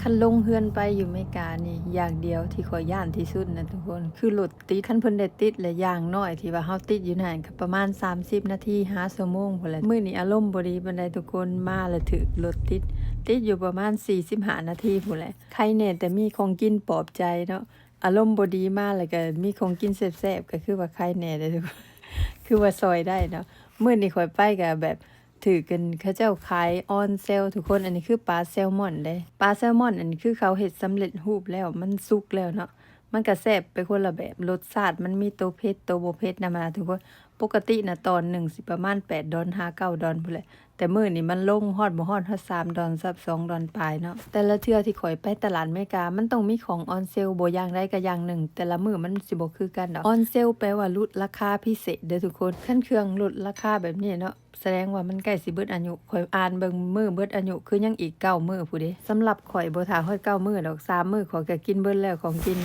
คันลงเฮือนไปอยู่อเมริกานี่อย่างเดียวที่ข้อยย้านที่สุดนะทุกคนคือรถติดคันเพิ่นได้ติดและอย่างน้อยที่ว่าเฮาติดอยู่นั่นก็ประมาณ30นาที5ชั่วโมงพู้นแหละมื้อนี้อารมณ์บ่ดีปานใดทุกคนมาแล้วถึกรถติดอยู่ประมาณ45นาทีพู้นแหละใครแน่แต่มีของกินปลอบใจเนาะอารมณ์บ่ดีมาแล้วก็มีของกินแซ่บๆก็คือว่าใครแน่เด้อทุกคนคือว่าซอยได้เนาะมื้อนี้ข้อยไปก็แบบถือกันเขาเจ้าขายออนเซลทุกคนอันนี้คือปลาแซลมอนเด้ปลาแซลมอนอันนี้คือเขาเฮ็ดสำเร็จรูปแล้วมันสุกแล้วเนาะมันก็แซ่บไปคนละแบบรสชาติมันมีตัวเผ็ดตัวบ่เผ็ดนำมาทุกคนปกติน่ะตอนหนึ่งสิประมาณ8ดอล5 9ดอลพู้นแหละแต่มื้อนี้มันลงฮอดบ่ฮอด3ดอลซับ2ดอลปลายเนาะแต่ละเทื่อที่ข้อยไปตลาดอเมริกามันต้องมีของออนเซลบ่อย่างใดก็อย่างหนึ่งแต่ละมื้อมันสิบ่คือกันดอกออนเซลแปลว่าลดราคาพิเศษเด้อทุกคนคันเครื่องลดราคาแบบนี้เนาะแสดงว่ามันใกล้สิเบิดอายุข้อยอ่านเบิ่งมื้อเบิดอายุคือยังอีก9มื้อพู้นเด้สำหรับข้อยบ่ท่าฮอด9มื้อดอก3มื้อข้อยก็กินเบิดแล้วของกิน